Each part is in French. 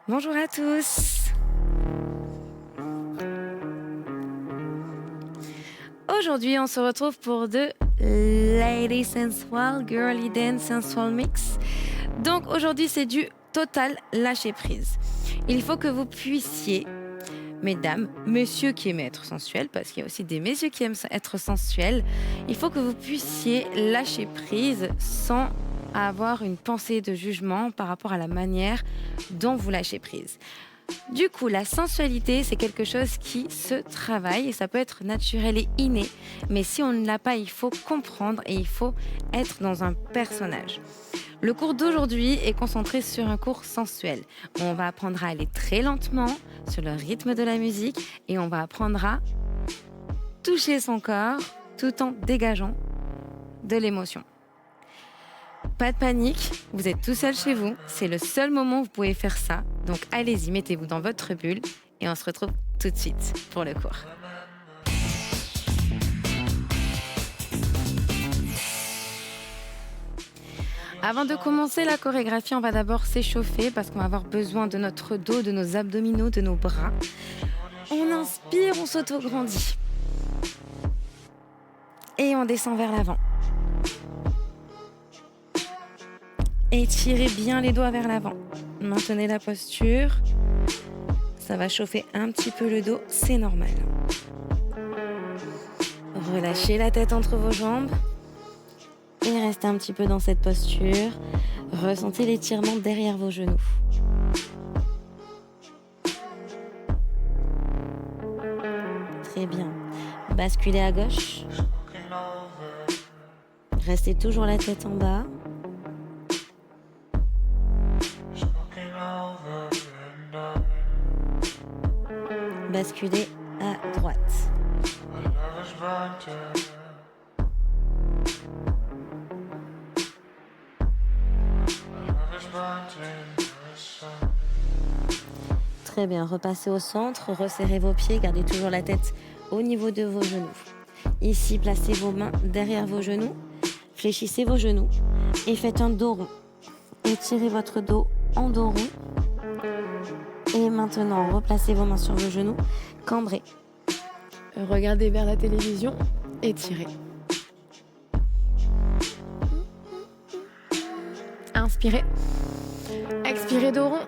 Bonjour à tous. Aujourd'hui, on se retrouve pour de Lady Sensual, Girly Dance Sensual Mix. Donc aujourd'hui, c'est du total lâcher prise. Il faut que vous puissiez, mesdames, messieurs qui aiment être sensuels, parce qu'il y a aussi des messieurs qui aiment être sensuels, il faut que vous puissiez lâcher prise sans avoir une pensée de jugement par rapport à la manière dont vous lâchez prise. Du coup, la sensualité, c'est quelque chose qui se travaille et ça peut être naturel et inné. Mais si on ne l'a pas, il faut comprendre et il faut être dans un personnage. Le cours d'aujourd'hui est concentré sur un cours sensuel. On va apprendre à aller très lentement sur le rythme de la musique et on va apprendre à toucher son corps tout en dégageant de l'émotion. Pas de panique, vous êtes tout seul chez vous, c'est le seul moment où vous pouvez faire ça. Donc allez-y, mettez-vous dans votre bulle et on se retrouve tout de suite pour le cours. Avant de commencer la chorégraphie, on va d'abord s'échauffer parce qu'on va avoir besoin de notre dos, de nos abdominaux, de nos bras. On inspire, on s'auto-grandit. Et on descend vers l'avant. Étirez bien les doigts vers l'avant. Maintenez la posture. Ça va chauffer un petit peu le dos, c'est normal. Relâchez la tête entre vos jambes. Et restez un petit peu dans cette posture. Ressentez l'étirement derrière vos genoux. Très bien. Basculez à gauche. Restez toujours la tête en bas. Basculez à droite. Très bien, repassez au centre, resserrez vos pieds, gardez toujours la tête au niveau de vos genoux. Ici, placez vos mains derrière vos genoux, fléchissez vos genoux et faites un dos rond. Étirez votre dos en dos rond. Et maintenant, replacez vos mains sur vos genoux, cambrez. Regardez vers la télévision, étirez. Inspirez. Expirez dos rond.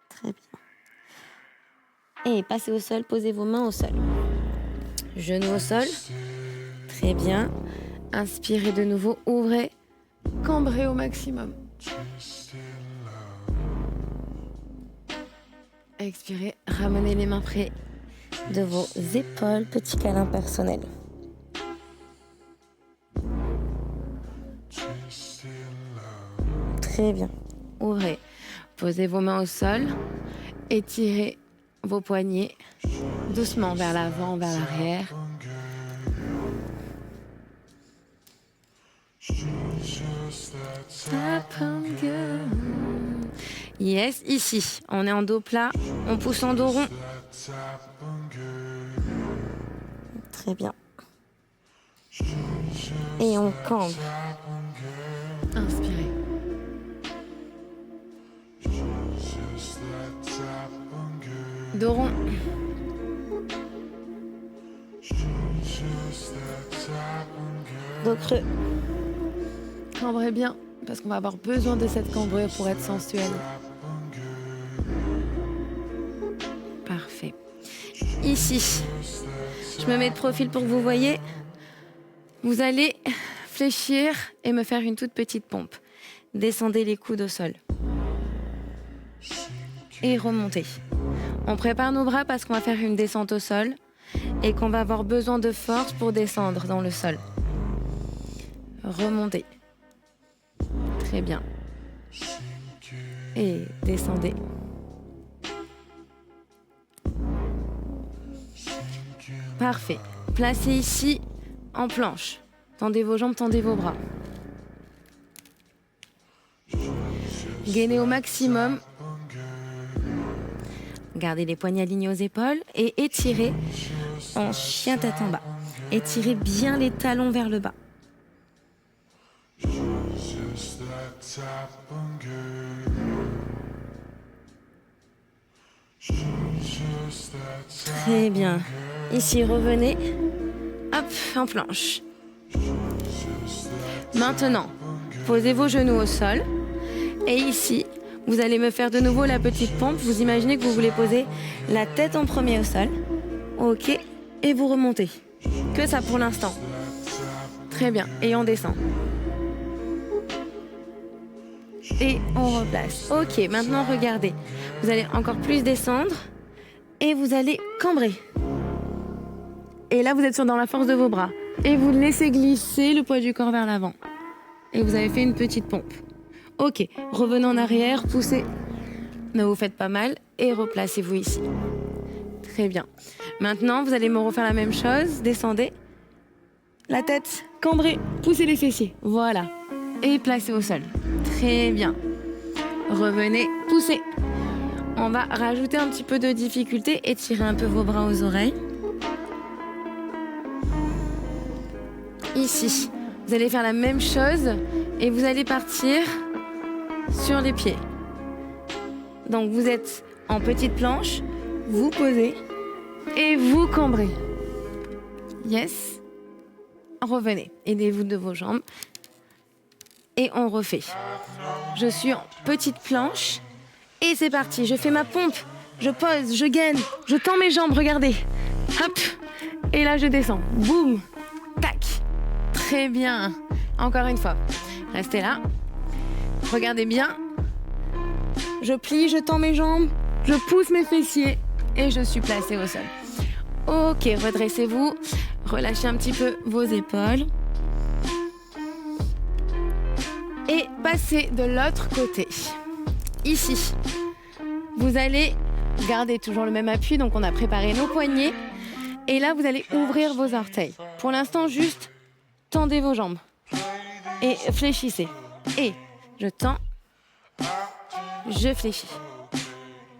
Très bien. Et passez au sol, posez vos mains au sol. Genoux au sol. Très bien. Inspirez de nouveau, ouvrez. Cambrez au maximum. Expirez, ramenez les mains près de vos épaules, petit câlin personnel. Très bien. Ouvrez. Posez vos mains au sol. Étirez vos poignets doucement vers l'avant, vers l'arrière. Yes, ici, on est en dos plat, on pousse en dos rond. Très bien. Et on cambre. Inspirez. Dos rond. Dos creux. Cambrez bien, parce qu'on va avoir besoin de cette cambrure pour être sensuel. Parfait. Ici, je me mets de profil pour que vous voyez. Vous allez fléchir et me faire une toute petite pompe. Descendez les coudes au sol. Et remontez. On prépare nos bras parce qu'on va faire une descente au sol et qu'on va avoir besoin de force pour descendre dans le sol. Remontez. Très bien. Et descendez. Parfait. Placez ici en planche. Tendez vos jambes, tendez vos bras. Gainez au maximum. Gardez les poignets alignés aux épaules et étirez en chien tête en bas. Étirez bien les talons vers le bas. Très bien. Ici, revenez. Hop, en planche. Maintenant, posez vos genoux au sol. Et ici, vous allez me faire de nouveau la petite pompe. Vous imaginez que vous voulez poser la tête en premier au sol. Ok. Et vous remontez. Que ça pour l'instant. Très bien. Et on descend. Et on replace. Ok, maintenant regardez. Vous allez encore plus descendre. Et vous allez cambrer. Et là, vous êtes dans la force de vos bras. Et vous laissez glisser le poids du corps vers l'avant. Et vous avez fait une petite pompe. Ok, revenez en arrière, poussez. Ne vous faites pas mal. Et replacez-vous ici. Très bien. Maintenant, vous allez me refaire la même chose. Descendez. La tête, cambrez, poussez les fessiers. Voilà. Et placez au sol. Très bien. Revenez, poussez. On va rajouter un petit peu de difficulté. Étirez un peu vos bras aux oreilles. Ici, vous allez faire la même chose et vous allez partir sur les pieds. Donc vous êtes en petite planche, vous posez et vous cambrez. Yes. Revenez, aidez-vous de vos jambes et on refait. Je suis en petite planche et c'est parti. Je fais ma pompe, je pose, je gaine, je tends mes jambes, regardez. Hop, et là je descends. Boum, tac. Très bien. Encore une fois. Restez là. Regardez bien. Je plie, je tends mes jambes, je pousse mes fessiers et je suis placée au sol. Ok, redressez-vous. Relâchez un petit peu vos épaules. Et passez de l'autre côté. Ici. Vous allez garder toujours le même appui. Donc on a préparé nos poignets. Et là, vous allez ouvrir vos orteils. Pour l'instant, juste tendez vos jambes. Et fléchissez. Et je tends. Je fléchis.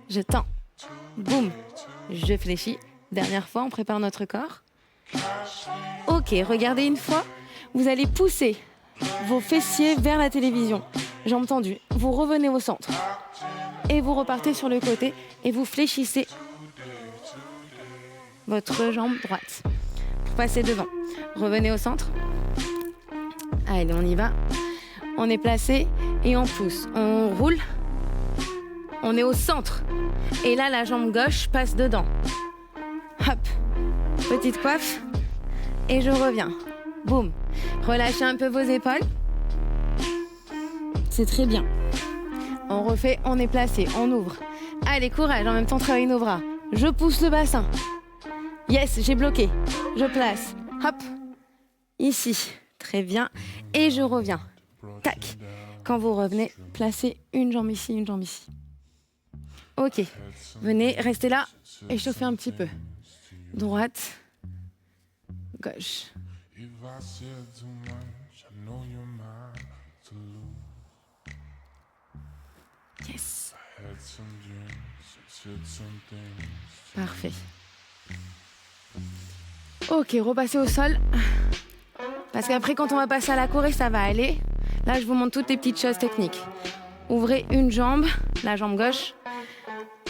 Je tends. Boum. Je fléchis. Dernière fois, on prépare notre corps. Ok, regardez une fois. Vous allez pousser vos fessiers vers la télévision. Jambes tendues. Vous revenez au centre. Et vous repartez sur le côté. Et vous fléchissez votre jambe droite. Pour passer devant. Revenez au centre. Allez, on y va. On est placé et on pousse. On roule. On est au centre. Et là, la jambe gauche passe dedans. Hop. Petite coiffe. Et je reviens. Boum. Relâchez un peu vos épaules. C'est très bien. On refait, on est placé, on ouvre. Allez, courage, en même temps, travaillez nos bras. Je pousse le bassin. Yes, j'ai bloqué. Je place. Hop. Ici. Très bien. Et je reviens. Tac. Quand vous revenez, placez une jambe ici, une jambe ici. Ok. Venez, restez là. Échauffez un petit peu. Droite. Gauche. Yes. Parfait. Ok, repassez au sol. Parce qu'après, quand on va passer à la Corée, ça va aller. Là, je vous montre toutes les petites choses techniques. Ouvrez une jambe, la jambe gauche.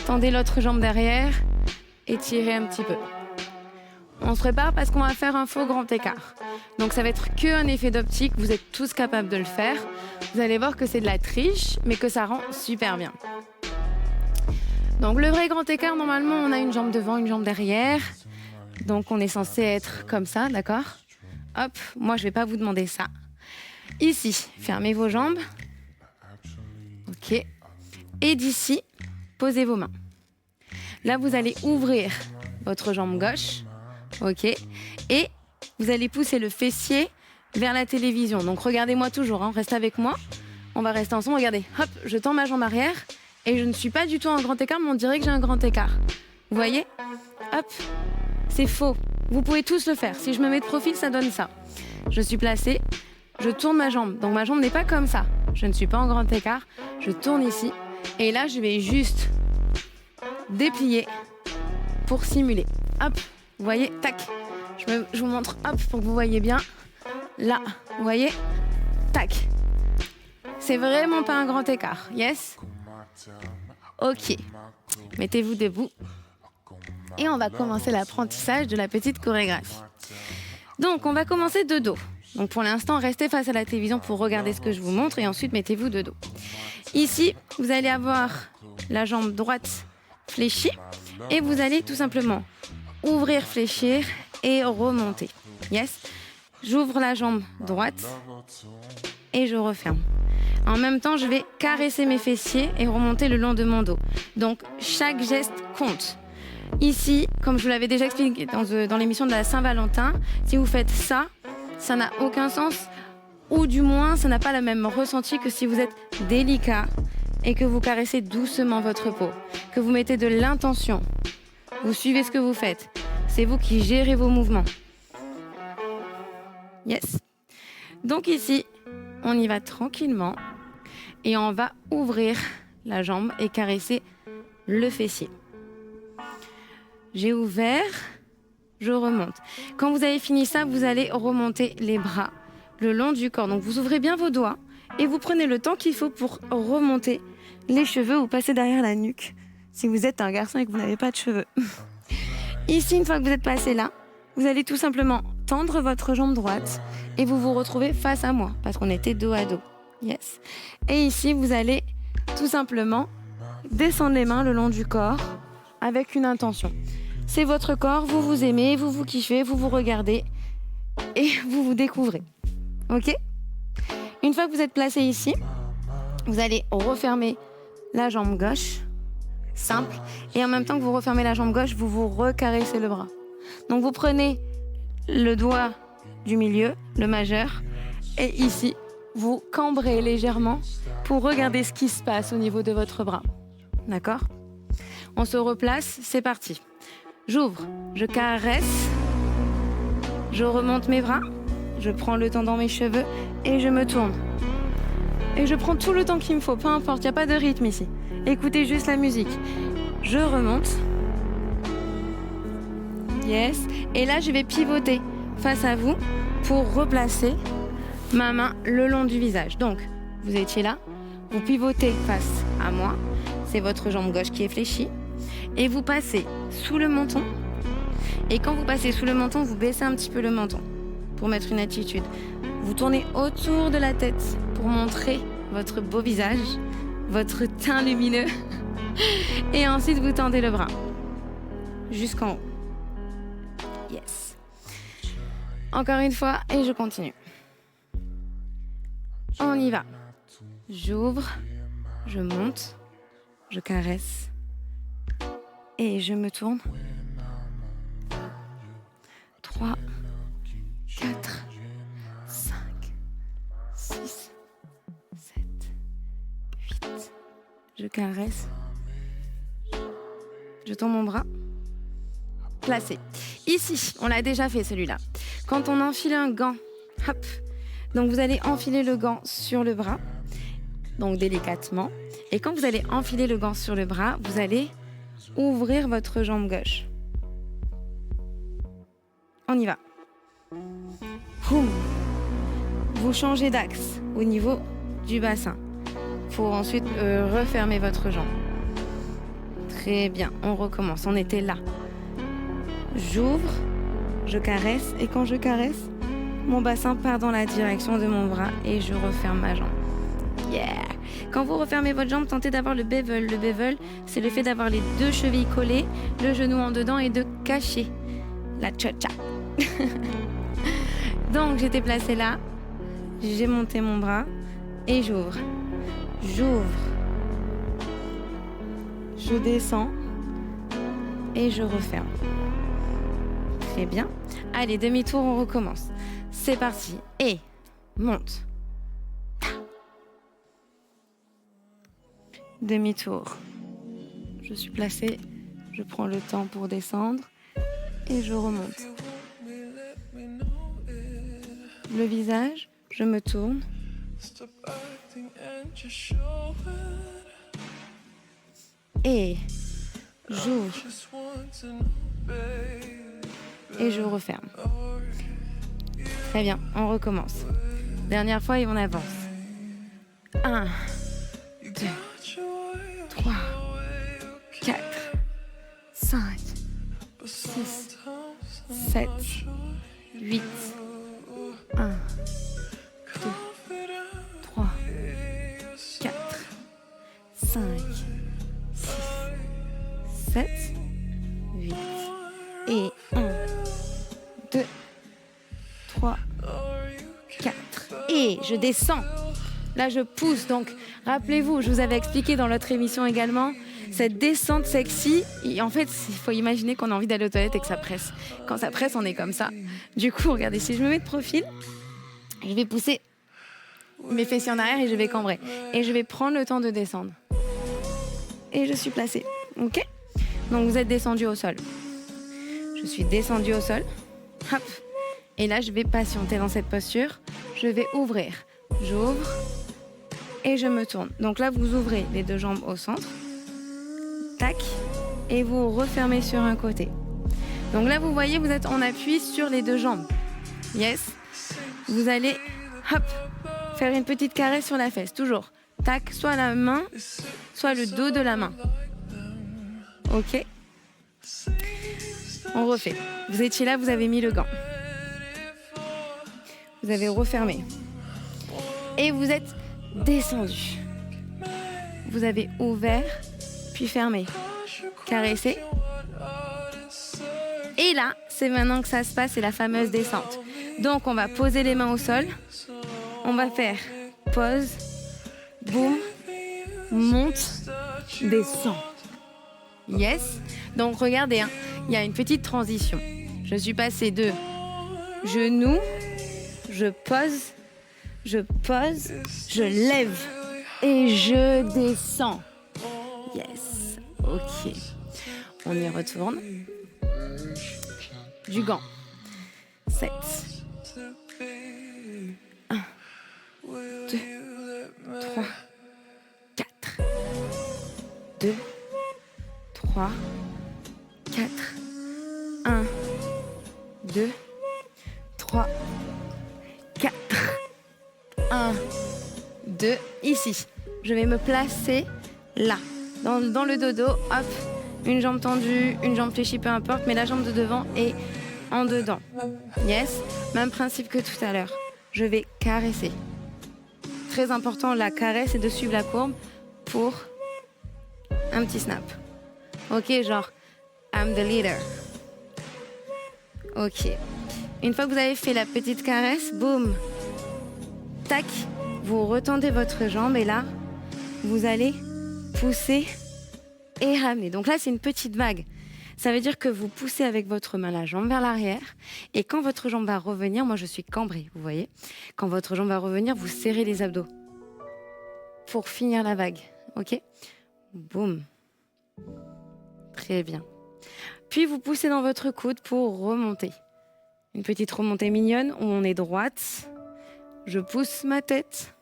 Tendez l'autre jambe derrière. Étirez un petit peu. On se prépare parce qu'on va faire un faux grand écart. Donc, ça va être qu'un effet d'optique. Vous êtes tous capables de le faire. Vous allez voir que c'est de la triche, mais que ça rend super bien. Donc, le vrai grand écart, normalement, on a une jambe devant, une jambe derrière. Donc, on est censé être comme ça, d'accord ? Hop, moi, je ne vais pas vous demander ça. Ici, fermez vos jambes. Ok. Et d'ici, posez vos mains. Là, vous allez ouvrir votre jambe gauche. Ok. Et vous allez pousser le fessier vers la télévision. Donc, regardez-moi toujours, hein. Restez avec moi. On va rester ensemble. Regardez, hop, je tends ma jambe arrière. Et je ne suis pas du tout en grand écart, mais on dirait que j'ai un grand écart. Vous voyez ? Hop. C'est faux. Vous pouvez tous le faire. Si je me mets de profil, ça donne ça. Je suis placée. Je tourne ma jambe. Donc, ma jambe n'est pas comme ça. Je ne suis pas en grand écart. Je tourne ici. Et là, je vais juste déplier pour simuler. Hop. Vous voyez ? Tac. Je vous montre, hop, pour que vous voyez bien. Là, vous voyez ? Tac. C'est vraiment pas un grand écart. Yes? Ok. Mettez-vous debout. Et on va commencer l'apprentissage de la petite chorégraphie. Donc, on va commencer de dos. Donc, pour l'instant, restez face à la télévision pour regarder ce que je vous montre et ensuite, mettez-vous de dos. Ici, vous allez avoir la jambe droite fléchie et vous allez tout simplement ouvrir, fléchir et remonter. Yes? J'ouvre la jambe droite et je referme. En même temps, je vais caresser mes fessiers et remonter le long de mon dos. Donc, chaque geste compte. Ici, comme je vous l'avais déjà expliqué dans l'émission de la Saint-Valentin, si vous faites ça, ça n'a aucun sens, ou du moins, ça n'a pas le même ressenti que si vous êtes délicat et que vous caressez doucement votre peau, que vous mettez de l'intention. Vous suivez ce que vous faites. C'est vous qui gérez vos mouvements. Yes. Donc ici, on y va tranquillement et on va ouvrir la jambe et caresser le fessier. J'ai ouvert, je remonte. Quand vous avez fini ça, vous allez remonter les bras le long du corps. Donc vous ouvrez bien vos doigts et vous prenez le temps qu'il faut pour remonter les cheveux ou passer derrière la nuque si vous êtes un garçon et que vous n'avez pas de cheveux. Ici, une fois que vous êtes passé là, vous allez tout simplement tendre votre jambe droite et vous vous retrouvez face à moi parce qu'on était dos à dos. Yes. Et ici, vous allez tout simplement descendre les mains le long du corps avec une intention. C'est votre corps, vous vous aimez, vous vous kiffez, vous vous regardez et vous vous découvrez. Ok? Une fois que vous êtes placé ici, vous allez refermer la jambe gauche, simple, et en même temps que vous refermez la jambe gauche, vous vous recaressez le bras. Donc vous prenez le doigt du milieu, le majeur, et ici, vous cambrez légèrement pour regarder ce qui se passe au niveau de votre bras. D'accord? On se replace, c'est parti. J'ouvre, je caresse, je remonte mes bras, je prends le temps dans mes cheveux et je me tourne. Et je prends tout le temps qu'il me faut, peu importe, il n'y a pas de rythme ici. Écoutez juste la musique. Je remonte. Yes. Et là, je vais pivoter face à vous pour replacer ma main le long du visage. Donc, vous étiez là, vous pivotez face à moi, c'est votre jambe gauche qui est fléchie, et vous passez sous le menton. Et quand vous passez sous le menton, vous baissez un petit peu le menton pour mettre une attitude. Vous tournez autour de la tête pour montrer votre beau visage, votre teint lumineux. Et ensuite, vous tendez le bras jusqu'en haut. Yes. Encore une fois, et je continue. On y va. J'ouvre, je monte, je caresse et je me tourne. 3, 4, 5, 6, 7, 8. Je caresse. Je tends mon bras. Placé. Ici, on l'a déjà fait celui-là. Quand on enfile un gant, hop. Donc vous allez enfiler le gant sur le bras, donc délicatement. Et quand vous allez enfiler le gant sur le bras, vous allez ouvrir votre jambe gauche. On y va. Boum. Vous changez d'axe au niveau du bassin pour ensuite refermer votre jambe. Très bien, on recommence. On était là. J'ouvre, je caresse et quand je caresse, mon bassin part dans la direction de mon bras et je referme ma jambe. Yeah! Quand vous refermez votre jambe, tentez d'avoir le bevel. Le bevel, c'est le fait d'avoir les deux chevilles collées, le genou en dedans et de cacher la cha-cha. Donc, j'étais placée là, j'ai monté mon bras et j'ouvre. J'ouvre. Je descends et je referme. Très bien. Allez, demi-tour, on recommence. C'est parti. Et monte. Demi-tour. Je suis placée. Je prends le temps pour descendre. Et je remonte. Le visage, je me tourne. Et j'ouvre. Et je referme. Très bien, on recommence. Dernière fois et on avance. 1, 2, 3, 4, 5, 6, 7, 8, 1, 2, 3, 4, 5, 6, 7, 8 et 1, 2, 3, 4 et je descends. Là je pousse, donc rappelez-vous, je vous avais expliqué dans l'autre émission également, cette descente sexy, en fait il faut imaginer qu'on a envie d'aller aux toilettes et que ça presse. Quand ça presse on est comme ça. Du coup regardez, si je me mets de profil, je vais pousser mes fessiers en arrière et je vais cambrer. Et je vais prendre le temps de descendre. Et je suis placée, ok? Donc vous êtes descendu au sol. Je suis descendue au sol. Hop. Et là, je vais patienter dans cette posture. Je vais ouvrir. J'ouvre et je me tourne. Donc là, vous ouvrez les deux jambes au centre. Tac. Et vous refermez sur un côté. Donc là, vous voyez, vous êtes en appui sur les deux jambes. Yes. Vous allez, hop, faire une petite caresse sur la fesse. Toujours. Tac, soit la main, soit le dos de la main. Ok. On refait. Vous étiez là, vous avez mis le gant. Vous avez refermé. Et vous êtes descendu. Vous avez ouvert, puis fermé. Caressé. Et là, c'est maintenant que ça se passe, c'est la fameuse descente. Donc, on va poser les mains au sol. On va faire pause, boum, monte, descend. Yes. Donc, regardez, hein, il y a une petite transition. Je suis passée de genou, je pose, je lève et je descends. Yes. Ok. On y retourne. Du gant. 7. 1, 2, 3, 4. 2, 3, 4. 1, 2, 3, 4. 1, 2. Ici. Je vais me placer là. Dans le dodo. Hop. Une jambe tendue, une jambe fléchie, peu importe. Mais la jambe de devant est en dedans. Yes. Même principe que tout à l'heure. Je vais caresser. Très important, la caresse et de suivre la courbe pour un petit snap. Ok, genre, I'm the leader. Ok. Une fois que vous avez fait la petite caresse, boum, tac, vous retendez votre jambe et là, vous allez pousser et ramener. Donc là, c'est une petite vague. Ça veut dire que vous poussez avec votre main la jambe vers l'arrière et quand votre jambe va revenir, moi je suis cambrée, vous voyez. Quand votre jambe va revenir, vous serrez les abdos pour finir la vague. Ok ? Boum. Très bien. Puis vous poussez dans votre coude pour remonter. Une petite remontée mignonne où on est droite. Je pousse ma tête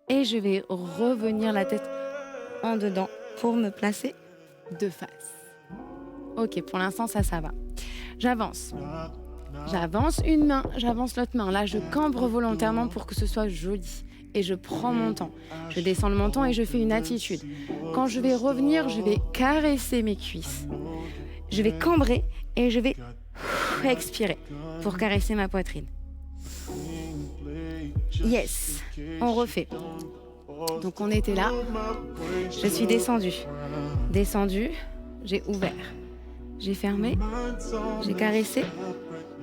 et je vais revenir la tête en dedans pour me placer de face. Ok, pour l'instant, ça va. J'avance. J'avance une main, j'avance l'autre main. Là, je cambre volontairement pour que ce soit joli. Et je prends mon temps. Je descends le menton et je fais une attitude. Quand je vais revenir, je vais caresser mes cuisses. Je vais cambrer et je vais expirer pour caresser ma poitrine. Yes, on refait. Donc on était là. Je suis descendue. Descendue, j'ai ouvert. J'ai fermé, j'ai caressé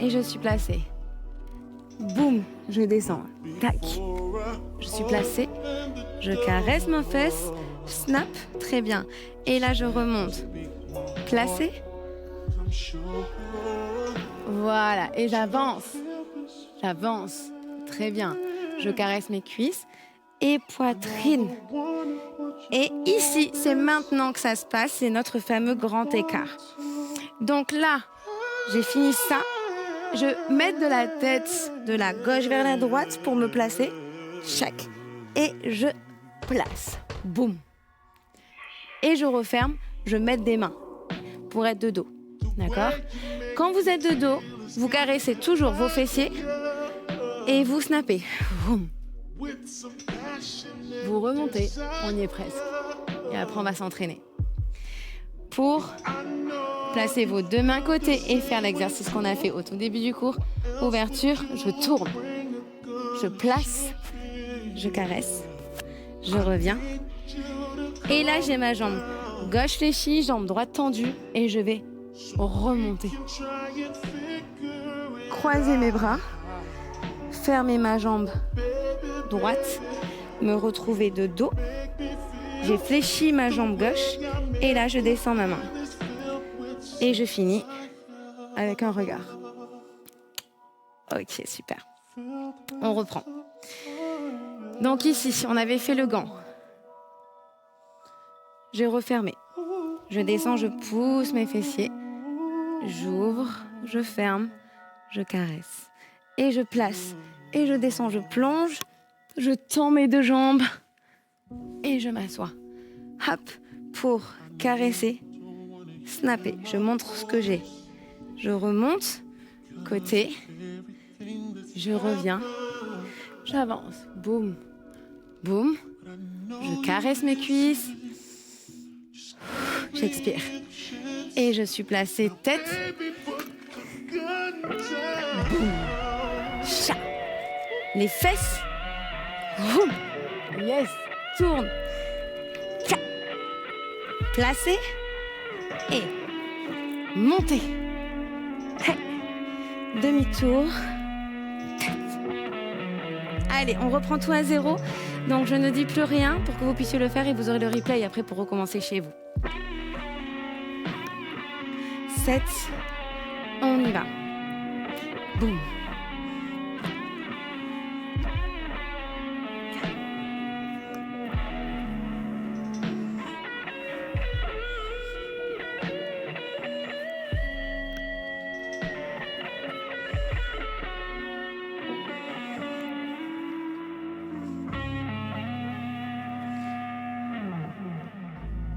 et je suis placée. Boum, je descends. Tac. Je suis placée. Je caresse ma fesse. Snap, très bien. Et là, je remonte. Placée. Voilà, et j'avance. J'avance. Très bien. Je caresse mes cuisses et poitrine. Et ici, c'est maintenant que ça se passe. C'est notre fameux grand écart. Donc là, j'ai fini ça. Je mets de la tête de la gauche vers la droite pour me placer. Chac. Et je place. Boum. Et je referme. Je mets des mains pour être de dos. D'accord ? Quand vous êtes de dos, vous caressez toujours vos fessiers et vous snappez. Boum. Vous remontez, on y est presque. Et après, on va s'entraîner. Pour placer vos deux mains côté et faire l'exercice qu'on a fait au tout début du cours. Ouverture, je tourne. Je place, je caresse, je reviens. Et là, j'ai ma jambe gauche fléchie, jambe droite tendue et je vais remonter. Croiser mes bras, fermer ma jambe droite, me retrouver de dos. J'ai fléchi ma jambe gauche et là, je descends ma main. Et je finis avec un regard. Ok, super. On reprend. Donc ici, on avait fait le gant. J'ai refermé. Je descends, je pousse mes fessiers. J'ouvre, je ferme, je caresse. Et je place. Et je descends, je plonge. Je tends mes deux jambes. Et je m'assois. Hop, pour caresser, snapper. Je montre ce que j'ai. Je remonte, côté. Je reviens. J'avance. Boum, boum. Je caresse mes cuisses. J'expire. Et je suis placée tête. Boum. Chat. Les fesses. Boum. Yes. Tourne. Chat. Placée. Et montez. Hey. Demi-tour. Allez, on reprend tout à zéro. Donc, je ne dis plus rien pour que vous puissiez le faire et vous aurez le replay après pour recommencer chez vous. 7. On y va. Boum.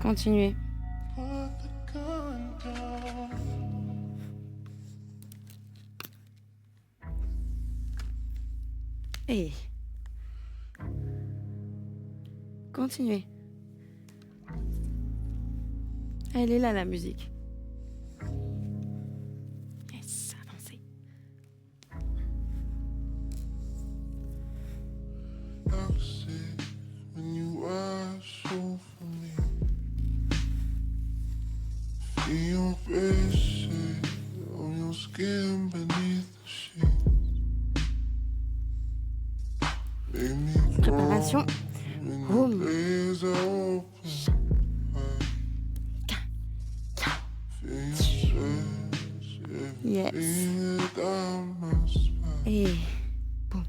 Continuez. Et continuez. Elle est là, la musique. Yes, avancez. Préparation. Boum. Yes. Et boum.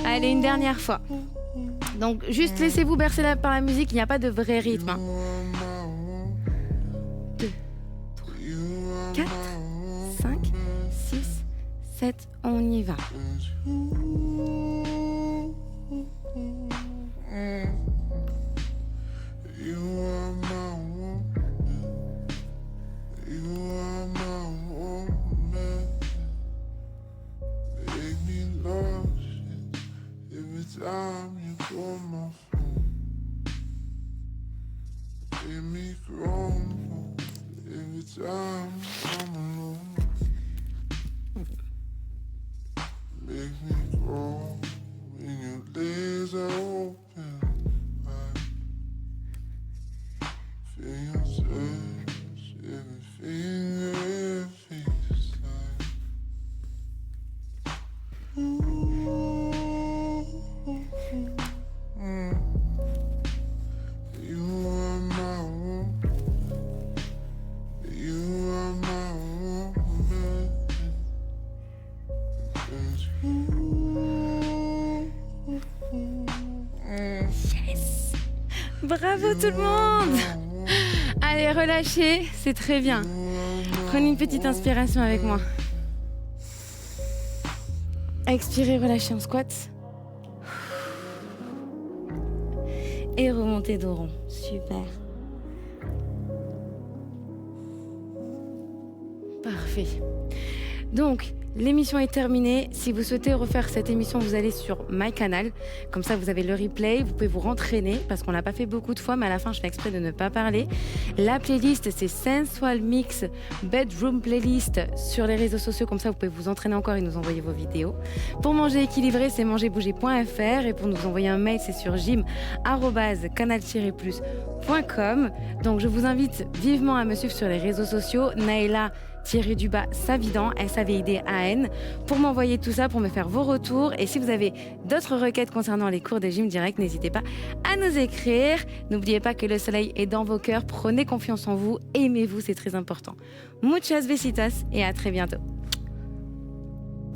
Allez, une dernière fois. Donc, juste laissez-vous bercer par la musique, il n'y a pas de vrai rythme. 2, 3, 4, 5, 6, 7, on y va. Bravo tout le monde! Allez, relâchez, c'est très bien. Prenez une petite inspiration avec moi. Expirez, relâchez en squat. Et remontez dos rond. Super. Parfait. Donc, l'émission est terminée. Si vous souhaitez refaire cette émission, vous allez sur My Canal. Comme ça, vous avez le replay. Vous pouvez vous rentraîner parce qu'on l'a pas fait beaucoup de fois, mais à la fin, je fais exprès de ne pas parler. La playlist, c'est Sensual Mix Bedroom Playlist sur les réseaux sociaux. Comme ça, vous pouvez vous entraîner encore et nous envoyer vos vidéos. Pour manger équilibré, c'est mangerbouger.fr. Et pour nous envoyer un mail, c'est sur gym@canal-plus.com. Donc, je vous invite vivement à me suivre sur les réseaux sociaux. Naïla-Savidan, SAVIDAN, pour m'envoyer tout ça, pour me faire vos retours. Et si vous avez d'autres requêtes concernant les cours de gym direct, n'hésitez pas à nous écrire. N'oubliez pas que le soleil est dans vos cœurs. Prenez confiance en vous, aimez-vous, c'est très important. Muchas besitas et à très bientôt.